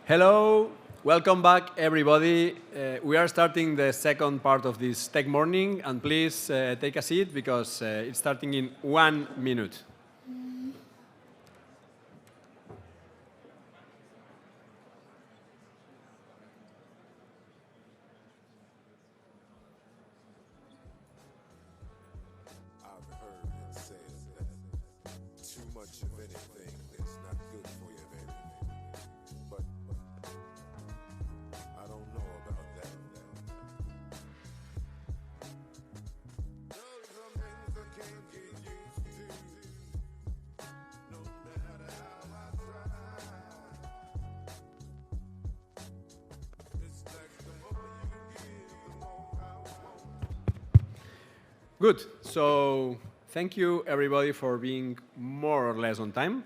Hello, welcome back everybody. We are starting the second part of this tech morning, and please take a seat because it's starting in 1 minute. Good. So thank you, everybody, for being more or less on time.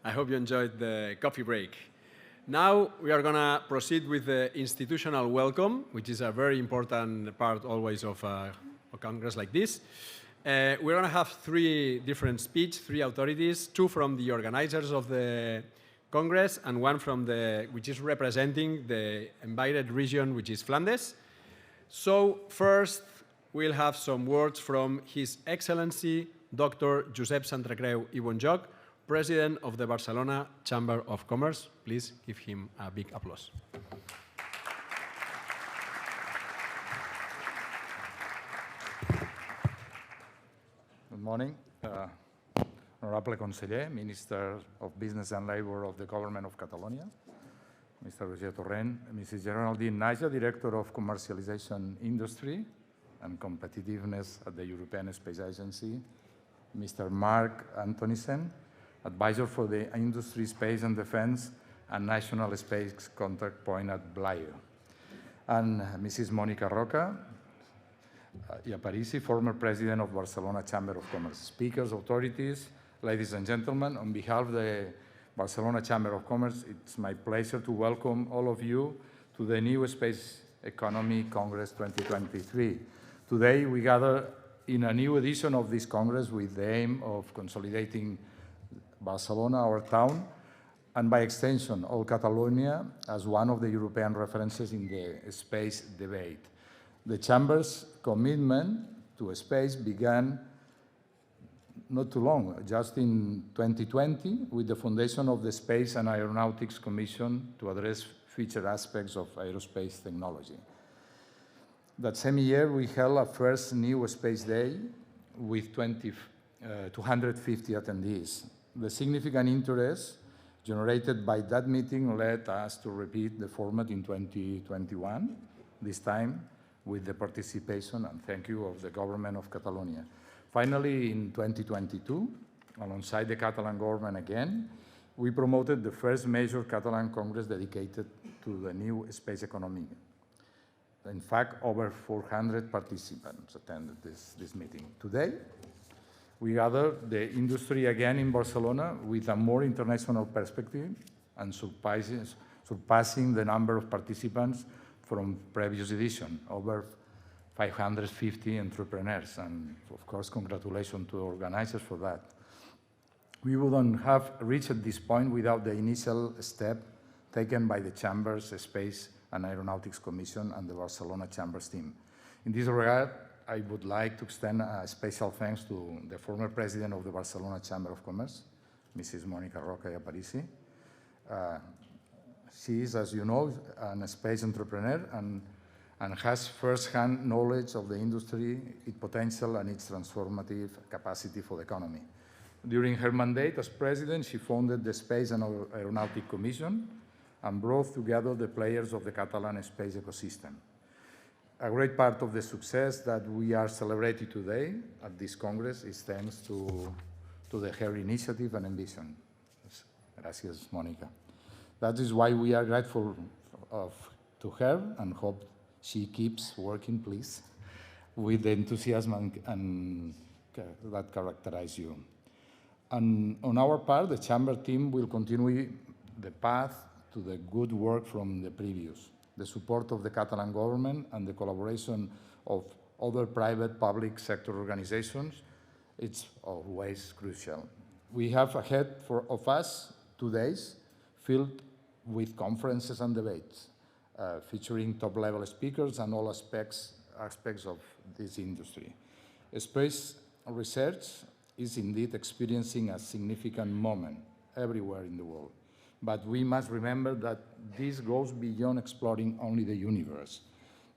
I hope you enjoyed the coffee break. Now we are going to proceed with the institutional welcome, which is a very important part always of a Congress like this. We're going to have three different speeches, three authorities, two from the organizers of the Congress and one from which is representing the invited region, which is Flanders. So first, we'll have some words from His Excellency Dr. Josep Santacreu i Bonjoch, President of the Barcelona Chamber of Commerce. Please give him a big applause. Good morning. Honorable Conseller, Minister of Business and Labour of the Government of Catalonia, Mr. Roger Torrent, Mrs. Generalitat de Catalunya, Director of Commercialization Industry and Competitiveness at the European Space Agency, Mr. Mark Antonissen, Advisor for the Industry, Space and Defense and National Space Contact Point at VLAIO, and Mrs. Mónica Roca i Aparici, former President of Barcelona Chamber of Commerce. Speakers, authorities, ladies and gentlemen, on behalf of the Barcelona Chamber of Commerce, it's my pleasure to welcome all of you to the New Space Economy Congress 2023. Today, we gather in a new edition of this Congress with the aim of consolidating Barcelona, our town, and by extension, all Catalonia, as one of the European references in the space debate. The Chamber's commitment to space began not too long, just in 2020, with the foundation of the Space and Aeronautics Commission to address future aspects of aerospace technology. That same year, we held a first New Space Day with 250 attendees. The significant interest generated by that meeting led us to repeat the format in 2021, this time with the participation, and thank you, of the Government of Catalonia. Finally, in 2022, alongside the Catalan government again, we promoted the first major Catalan Congress dedicated to the new space economy. In fact, over 400 participants attended this meeting. Today, we gather the industry again in Barcelona with a more international perspective and surpassing the number of participants from previous edition, over 550 entrepreneurs, and of course, congratulations to the organizers for that. We wouldn't have reached this point without the initial step taken by the Chamber's Space and Aeronautics Commission and the Barcelona Chamber's team. In this regard, I would like to extend a special thanks to the former president of the Barcelona Chamber of Commerce, Mrs. Mónica Roca i Aparici. She is, as you know, a space entrepreneur and has first-hand knowledge of the industry, its potential, and its transformative capacity for the economy. During her mandate as president, she founded the Space and Aeronautics Commission and brought together the players of the Catalan space ecosystem. A great part of the success that we are celebrating today at this Congress is thanks to her initiative and ambition. Gracias, Mónica. That is why we are grateful to her and hope she keeps working, please, with the enthusiasm that characterize you. And on our part, the Chamber team will continue the path to the good work from the previous. The support of the Catalan government and the collaboration of other private public sector organizations, it's always crucial. We have ahead of us 2 days filled with conferences and debates, featuring top-level speakers and all aspects of this industry. Space research is indeed experiencing a significant moment everywhere in the world. But we must remember that this goes beyond exploring only the universe.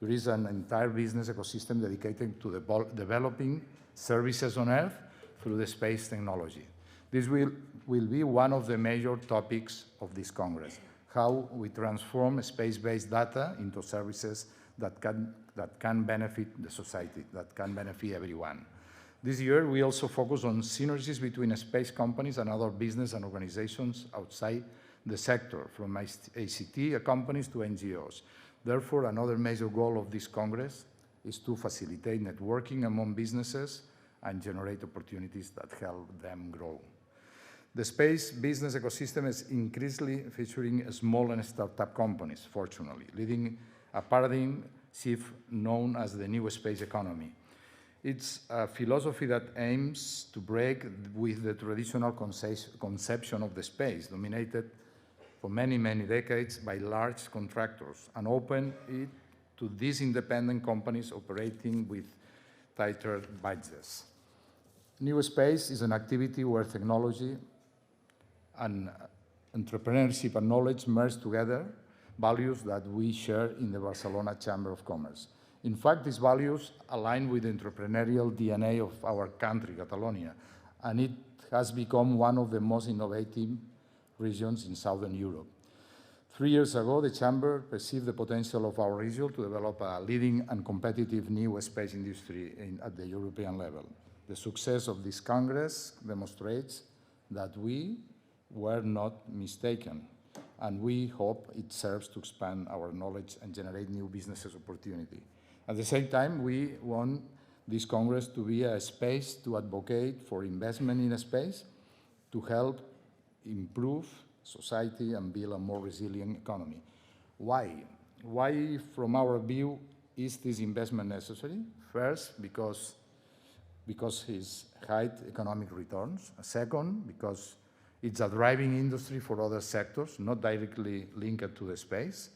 There is an entire business ecosystem dedicated to developing services on Earth through the space technology. This will be one of the major topics of this Congress, how we transform space-based data into services that can benefit the society, that can benefit everyone. This year, we also focus on synergies between space companies and other business and organizations outside the sector, from ICT companies to NGOs. Therefore, another major goal of this Congress is to facilitate networking among businesses and generate opportunities that help them grow. The space business ecosystem is increasingly featuring small and startup companies, fortunately, leading a paradigm shift known as the new space economy. It's a philosophy that aims to break with the traditional conception of the space, dominated for many, many decades by large contractors, and open it to these independent companies operating with tighter budgets. New space is an activity where technology and entrepreneurship and knowledge merge together, values that we share in the Barcelona Chamber of Commerce. In fact, these values align with the entrepreneurial DNA of our country, Catalonia, and it has become one of the most innovative regions in Southern Europe. 3 years ago, the Chamber perceived the potential of our region to develop a leading and competitive new space industry at the European level. The success of this Congress demonstrates that we were not mistaken, and we hope it serves to expand our knowledge and generate new business opportunity. At the same time, we want this Congress to be a space to advocate for investment in space, to help improve society and build a more resilient economy. Why? Why, from our view, is this investment necessary? First, because it's high economic returns. Second, because it's a driving industry for other sectors, not directly linked to the space.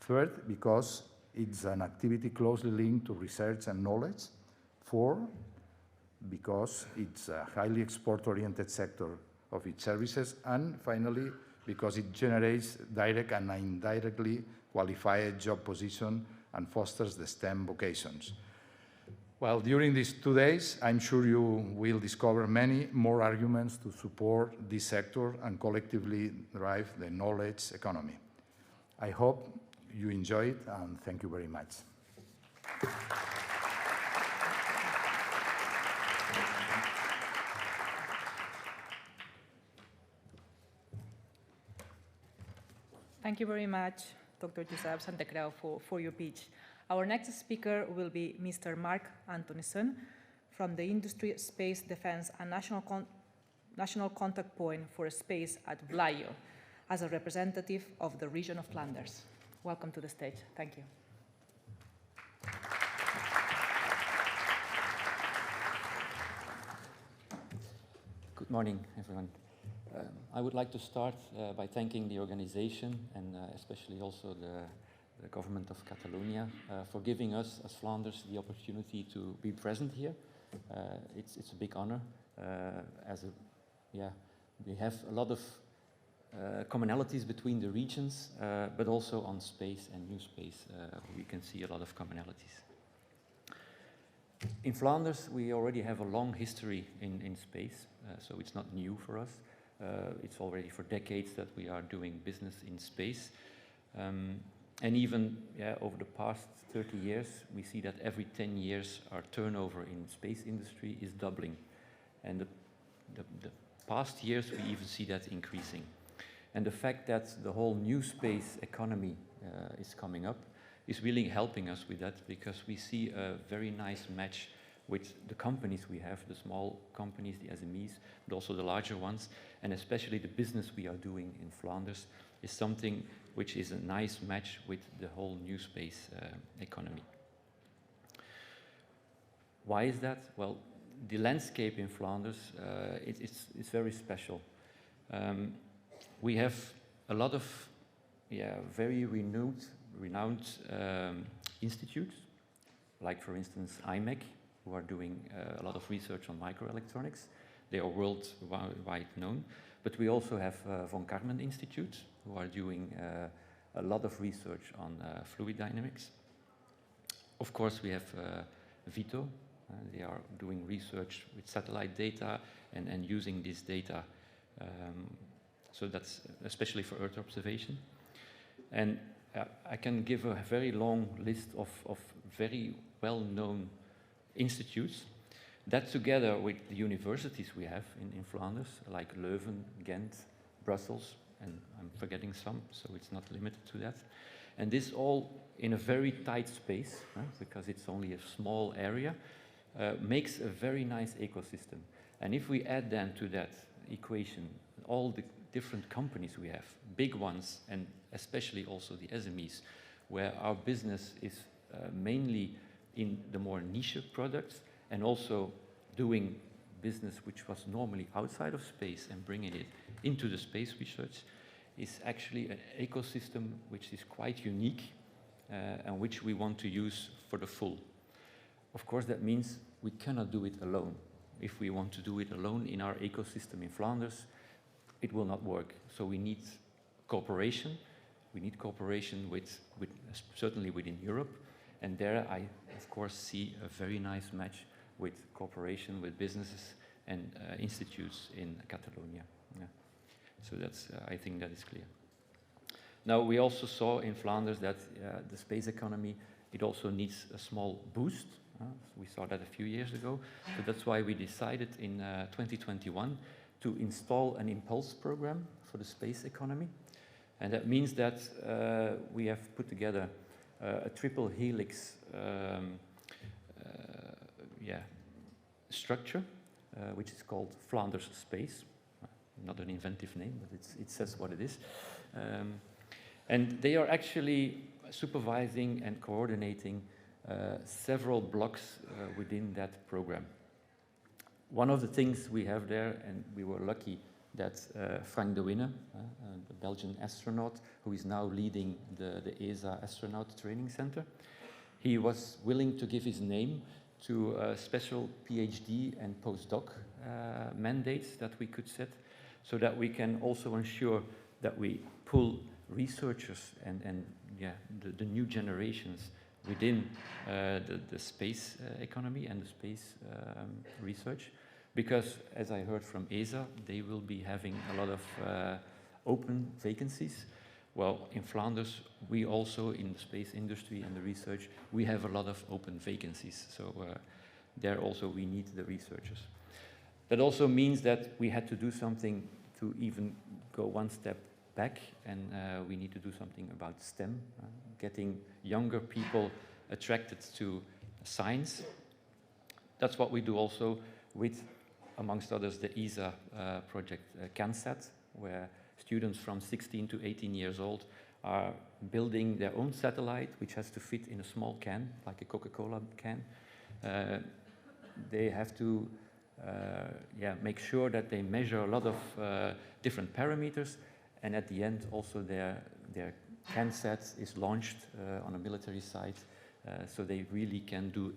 Third, because it's an activity closely linked to research and knowledge. Four, because it's a highly export-oriented sector of its services. And finally, because it generates direct and indirectly qualified job positions and fosters the STEM vocations. Well, during these 2 days, I'm sure you will discover many more arguments to support this sector and collectively drive the knowledge economy. I hope you enjoy it, and thank you very much. Thank you very much, Dr. Josep Santacreu, for your pitch. Our next speaker will be Mr. Marc Antonissen from the Industry, Space, Defense and National Contact Point for Space at VLAIO as a representative of the region of Flanders. Welcome to the stage. Thank you. Good morning, everyone. I would like to start by thanking the organization and especially also the government of Catalonia for giving us, as Flanders, the opportunity to be present here. It's a big honor. We have a lot of commonalities between the regions, but also on space and new space, we can see a lot of commonalities. In Flanders, we already have a long history in space, so it's not new for us. It's already for decades that we are doing business in space. And even over the past 30 years, we see that every 10 years our turnover in space industry is doubling. And the past years, we even see that increasing. And the fact that the whole new space economy is coming up is really helping us with that, because we see a very nice match with the companies we have, the small companies, the SMEs, but also the larger ones, and especially the business we are doing in Flanders is something which is a nice match with the whole new space economy. Why is that? Well, the landscape in Flanders, it's very special. We have a lot of very renowned institutes, like for instance IMEC, who are doing a lot of research on microelectronics. They are worldwide known. But we also have von Karman Institute, who are doing a lot of research on fluid dynamics. Of course, we have VITO. They are doing research with satellite data and using this data. So that's especially for Earth observation. And I can give a very long list of very well-known institutes that, together with the universities we have in Flanders, like Leuven, Ghent, Brussels, and I'm forgetting some, so it's not limited to that. And this all in a very tight space, because it's only a small area, makes a very nice ecosystem. And if we add then to that equation all the different companies we have, big ones, and especially also the SMEs, where our business is mainly in the more niche products, and also doing business which was normally outside of space and bringing it into the space research, is actually an ecosystem which is quite unique and which we want to use for the full. Of course, that means we cannot do it alone. If we want to do it alone in our ecosystem in Flanders, it will not work. So we need cooperation. We need cooperation with certainly within Europe. And there I, of course, see a very nice match with cooperation with businesses and institutes in Catalonia. Yeah. So that's, I think that is clear. Now, we also saw in Flanders that the space economy, it also needs a small boost. We saw that a few years ago. So that's why we decided in 2021 to install an impulse program for the space economy. And that means that we have put together a triple helix structure, which is called Flanders Space. Not an inventive name, but it says what it is. And they are actually supervising and coordinating several blocks within that program. One of the things we have there, and we were lucky that Frank de Winne, the Belgian astronaut, who is now leading the ESA Astronaut Training Center, he was willing to give his name to special PhD and postdoc mandates that we could set, so that we can also ensure that we pull researchers and the new generations within the space economy and the space research. Because, as I heard from ESA, they will be having a lot of open vacancies. Well, in Flanders, we also, in the space industry and the research, we have a lot of open vacancies. So there also we need the researchers. That also means that we had to do something to even go one step back, and we need to do something about STEM, getting younger people attracted to science. That's what we do also with, amongst others, the ESA project CanSat, where students from 16 to 18 years old are building their own satellite, which has to fit in a small can, like a Coca-Cola can. They have to make sure that they measure a lot of different parameters, and at the end also their CanSat is launched on a military site, so they really can do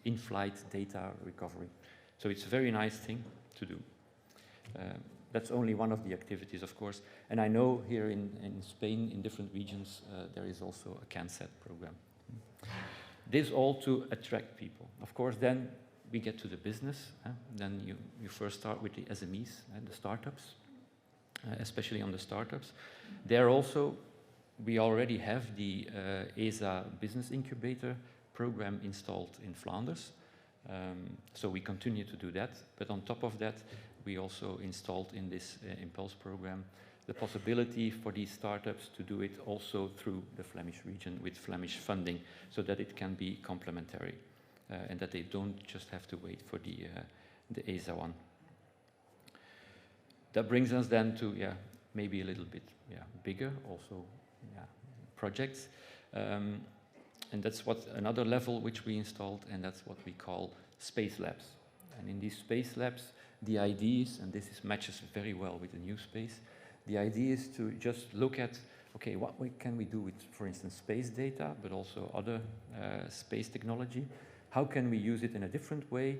in-flight data recovery. So it's a very nice thing to do. That's only one of the activities, of course. And I know here in Spain, in different regions, there is also a CanSat program. This all to attract people. Of course, then we get to the business. Then you first start with the SMEs and the startups, especially on the startups. There also, we already have the ESA Business Incubator program installed in Flanders. So we continue to do that. But on top of that, we also installed in this Impulse program the possibility for these startups to do it also through the Flemish region with Flemish funding, so that it can be complementary and that they don't just have to wait for the ESA one. That brings us then to maybe a little bit bigger also projects. And that's what another level which we installed, and that's what we call space labs. And in these space labs, the idea is, and this matches very well with the NewSpace, The idea is to just look at, okay, what can we do with, for instance, space data, but also other space technology? How can we use it in a different way?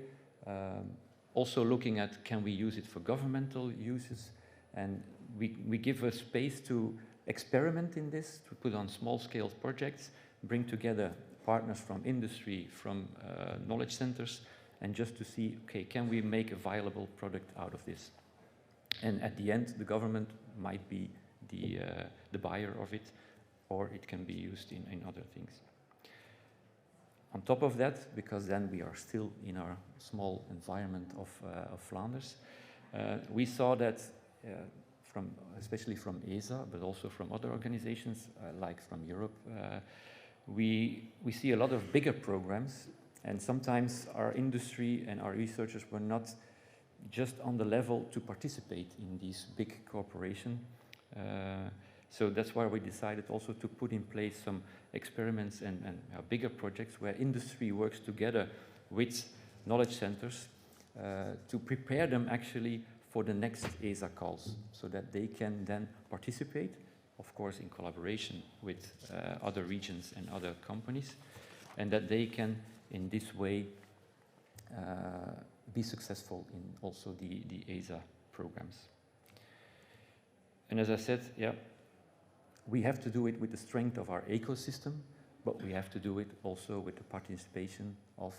Also looking at, can we use it for governmental uses? And we give a space to experiment in this, to put on small-scale projects, bring together partners from industry, from knowledge centers, and just to see, okay, can we make a viable product out of this? And at the end, the government might be the buyer of it, or it can be used in other things. On top of that, because then we are still in our small environment of Flanders, we saw that especially from ESA, but also from other organizations like from Europe, we see a lot of bigger programs, and sometimes our industry and our researchers were not just on the level to participate in these big corporations. So that's why we decided also to put in place some experiments and bigger projects where industry works together with knowledge centers to prepare them actually for the next ESA calls, so that they can then participate, of course in collaboration with other regions and other companies, and that they can in this way be successful in also the ESA programs. And as I said, yeah, we have to do it with the strength of our ecosystem, but we have to do it also with the participation of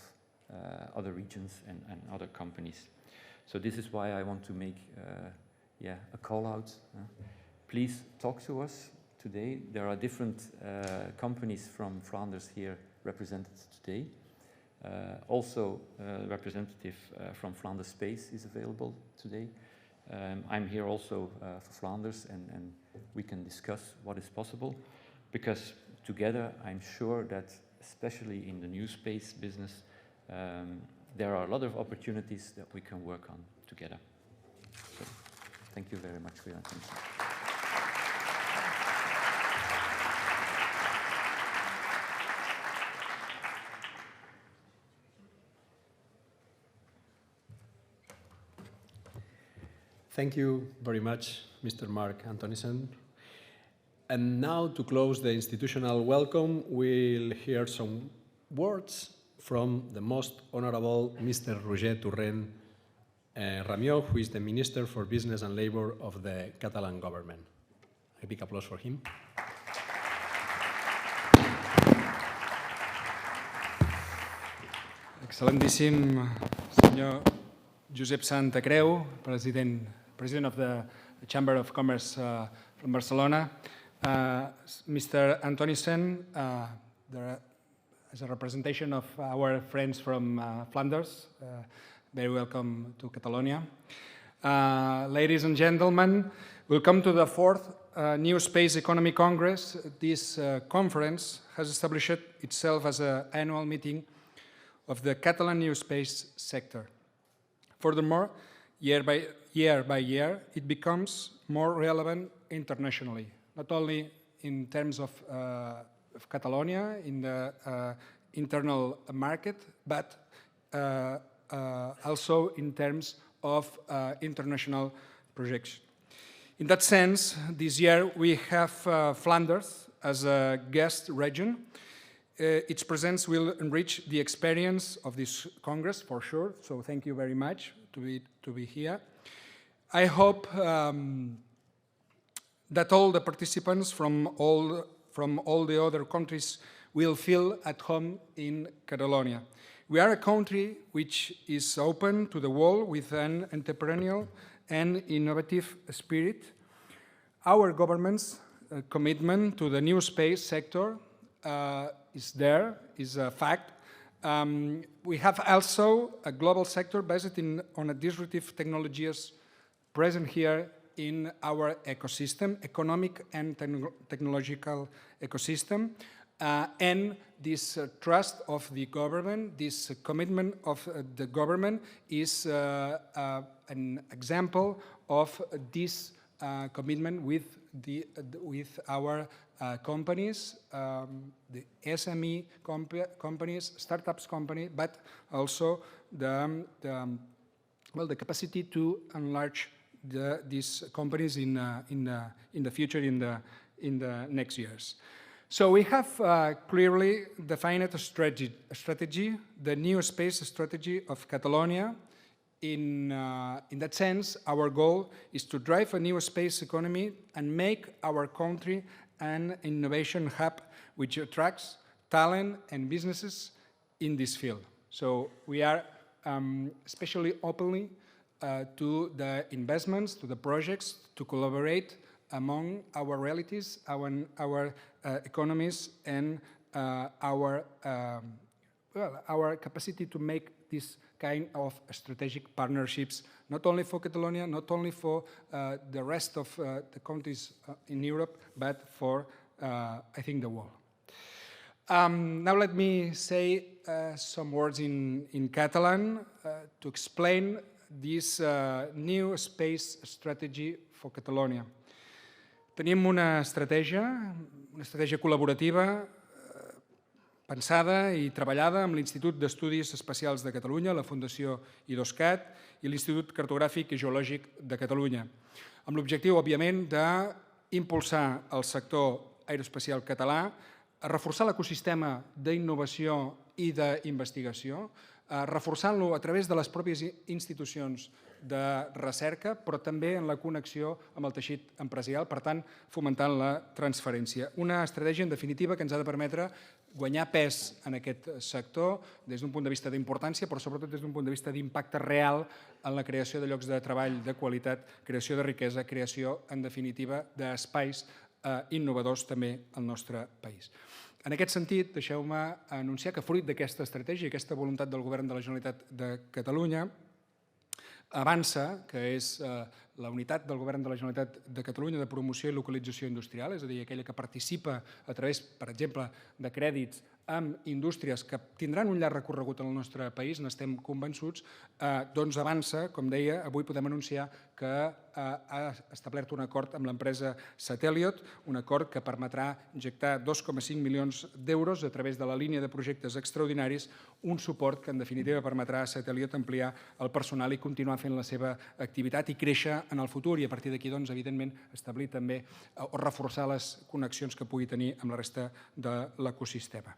other regions and other companies. So this is why I want to make a call out. Please talk to us today. There are different companies from Flanders here represented today. Also, representative from Flanders Space is available today. I'm here also for Flanders, and we can discuss what is possible, because together I'm sure that, especially in the new space business, there are a lot of opportunities that we can work on together. So, thank you very much for your attention. Thank you very much, Mr. Mark Antonissen. And now, to close the institutional welcome, we'll hear some words from the most honorable Mr. Roger Torrent Ramió, who is the Minister for Business and Labour of the Catalan government. A big applause for him. Excel·lentíssim senyor Josep Santacreu, President of the Chamber of Commerce from Barcelona. Mr. Antonissen, as a representation of our friends from Flanders, very welcome to Catalonia. Ladies and gentlemen, welcome to the 4th New Space Economy Congress. This conference has established itself as an annual meeting of the Catalan new space sector. Furthermore, year by year, it becomes more relevant internationally, not only in terms of Catalonia, in the internal market, but also in terms of international projection. In that sense, this year we have Flanders as a guest region. Its presence will enrich the experience of this Congress, for sure, so thank you very much to be here. I hope that all the participants from all the other countries will feel at home in Catalonia. We are a country which is open to the world with an entrepreneurial and innovative spirit. Our government's commitment to the new space sector is a fact. We have also a global sector based on a disruptive technologies present here in our ecosystem, economic and technological ecosystem. And this trust of the government, this commitment of the government is an example of this commitment with our companies, the SME companies, startups company, but also the capacity to enlarge these companies in the future, in the next years. So we have clearly defined a strategy, the new space strategy of Catalonia. In that sense, our goal is to drive a new space economy and make our country an innovation hub which attracts talent and businesses in this field. So we are especially openly to the investments, to the projects, to collaborate among our realities, our economies, and our capacity to make this kind of strategic partnerships, not only for Catalonia, not only for the rest of the countries in Europe, but for, I think, the world. Now let me say some words in Catalan to explain this new space strategy for Catalonia. Tenim una estratègia col·laborativa pensada i treballada amb l'Institut d'Estudis Espacials de Catalunya, la Fundació I2CAT i l'Institut Cartogràfic i Geològic de Catalunya, amb l'objectiu, òbviament, d'impulsar el sector aeroespacial català, a reforçar l'ecosistema d'innovació i d'investigació, reforçant-lo a través de les pròpies institucions de recerca, però també en la connexió amb el teixit empresarial, per tant, fomentant la transferència. Una estratègia, en definitiva, que ens ha de permetre guanyar pes en aquest sector des d'un punt de vista d'importància, però sobretot des d'un punt de vista d'impacte real en la creació de llocs de treball de qualitat, creació de riquesa, creació, en definitiva, d'espais innovadors també al nostre país. En aquest sentit, deixeu-me anunciar que fruit d'aquesta estratègia i aquesta voluntat del Govern de la Generalitat de Catalunya, Avança, que és la unitat del Govern de la Generalitat de Catalunya de promoció i localització industrial, és a dir, aquella que participa a través, per exemple, de crèdits amb indústries que tindran un llarg recorregut en el nostre país, n'estem convençuts, doncs Avança, com deia, avui podem anunciar que ha establert un acord amb l'empresa Satelliot, un acord que permetrà injectar 2,5 milions d'euros a través de la línia de projectes extraordinaris, un suport que en definitiva permetrà a Satelliot ampliar el personal i continuar fent la seva activitat i créixer en el futur i a partir d'aquí, doncs, evidentment, establir també o reforçar les connexions que pugui tenir amb la resta de l'ecosistema.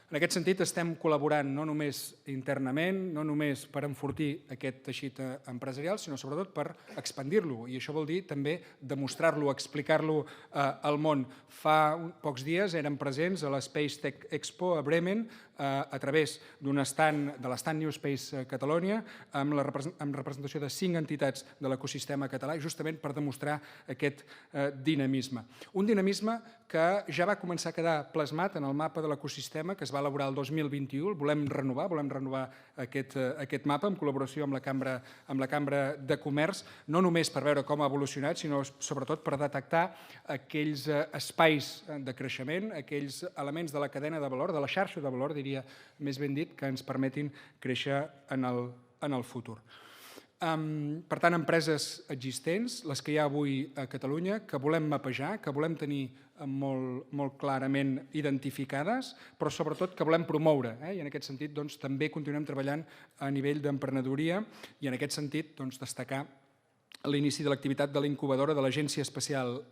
En aquest sentit, estem col·laborant no només internament, no només per enfortir aquest teixit empresarial, sinó sobretot per expandir-lo. I això vol dir també demostrar-lo, explicar-lo al món. Fa pocs dies érem presents a l'Space Tech Expo a Bremen a través de l'estand NewSpace Catalunya amb representació de 5 entitats de l'ecosistema català justament per demostrar aquest dinamisme. Un dinamisme que ja va començar a quedar plasmat en el mapa de l'ecosistema que es va elaborar el 2021, el volem renovar aquest mapa en col·laboració amb la Cambra de Comerç, no només per veure com ha evolucionat, sinó sobretot per detectar aquells espais de creixement, aquells elements de la cadena de valor, de la xarxa de valor, diria més ben dit, que ens permetin créixer en el futur. Per tant, empreses existents, les que hi ha avui a Catalunya, que volem mapejar, que volem tenir molt clarament identificades, però sobretot que volem promoure. I en aquest sentit també continuem treballant a nivell d'emprenedoria i en aquest sentit destacar l'inici de l'activitat de l'incubadora de l'Agència Espacial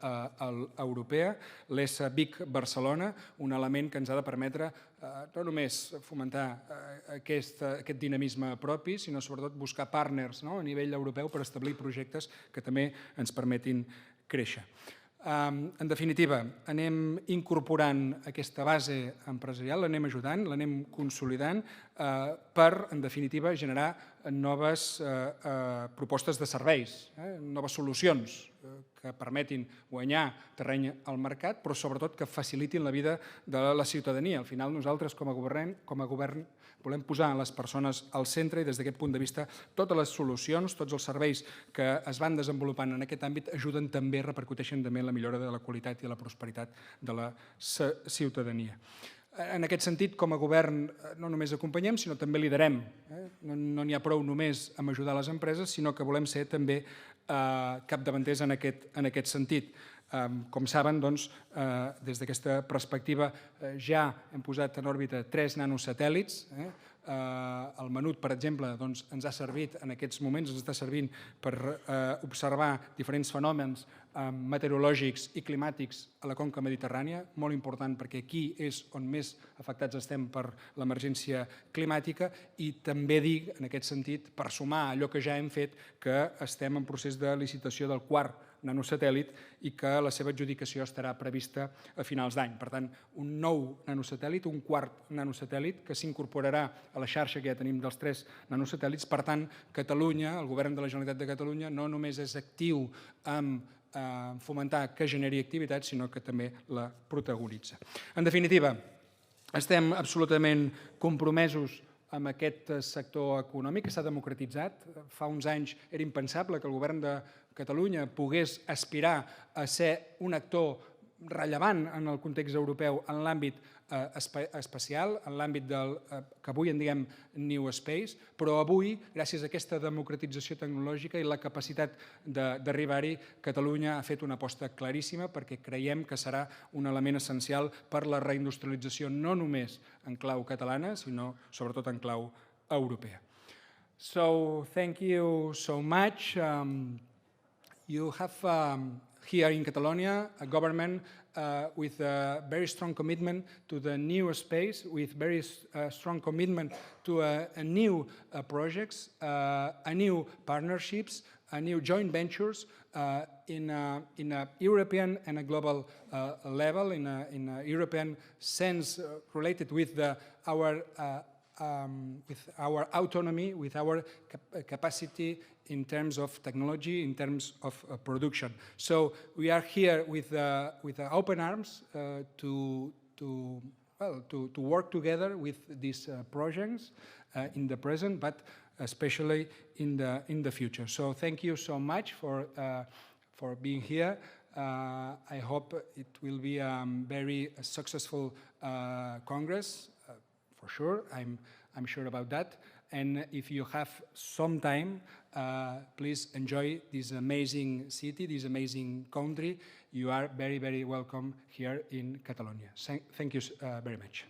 Europea, l'ESA-BIC Barcelona, un element que ens ha de permetre no només fomentar aquest dinamisme propi, sinó sobretot buscar partners a nivell europeu per establir projectes que també ens permetin créixer. En definitiva, anem incorporant aquesta base empresarial, l'anem ajudant, l'anem consolidant per, en definitiva, generar noves propostes de serveis, noves solucions que permetin guanyar terreny al mercat, però sobretot que facilitin la vida de la ciutadania. Al final, nosaltres, com a govern, volem posar les persones al centre i des d'aquest punt de vista totes les solucions, tots els serveis que es van desenvolupant en aquest àmbit ajuden també, repercuteixen també en la millora de la qualitat i la prosperitat de la ciutadania. En aquest sentit, com a govern, no només acompanyem, sinó també liderem. No n'hi ha prou només amb ajudar les empreses, sinó que volem ser també capdavanters en aquest sentit. Com saben, des d'aquesta perspectiva ja hem posat en òrbita 3 nanosatèl·lits el menut, per exemple, doncs, ens ha servit en aquests moments, ens està servint per observar diferents fenòmens meteorològics i climàtics a la conca mediterrània, molt important perquè aquí és on més afectats estem per l'emergència climàtica, i també dic, en aquest sentit, per sumar allò que ja hem fet, que estem en procés de licitació del quart nanosatèl·lit i que la seva adjudicació estarà prevista a finals d'any. Per tant, un nou nanosatèl·lit, un quart nanosatèl·lit que s'incorporarà a la xarxa que ja tenim dels 3 nanosatèl·lits. Per tant, Catalunya, el govern de la Generalitat de Catalunya, no només és actiu en fomentar que generi activitat, sinó que també la protagonitza. En definitiva, estem absolutament compromesos amb aquest sector econòmic que s'ha democratitzat. Fa uns anys era impensable que el govern de Catalunya pogués aspirar a ser un actor rellevant en el context europeu en l'àmbit espacial, en l'àmbit del que avui en diem NewSpace, però avui, gràcies a aquesta democratització tecnològica i la capacitat d'arribar-hi, Catalunya ha fet una aposta claríssima perquè creiem que serà un element essencial per la reindustrialització no només en clau catalana, sinó sobretot en clau europea. So, thank you so much. You have here in Catalonia a government with a very strong commitment to the new space, with very strong commitment to a new projects, a new partnerships, a new joint ventures in a European and a global level, in a European sense related with our autonomy, with our capacity in terms of technology, in terms of production. So we are here with open arms to work together with these projects in the present, but especially in the future. So thank you so much for being here. I hope it will be a very successful Congress. For sure, I'm sure about that. And if you have some time, please enjoy this amazing city, this amazing country. You are very, very welcome here in Catalonia. Thank you very much.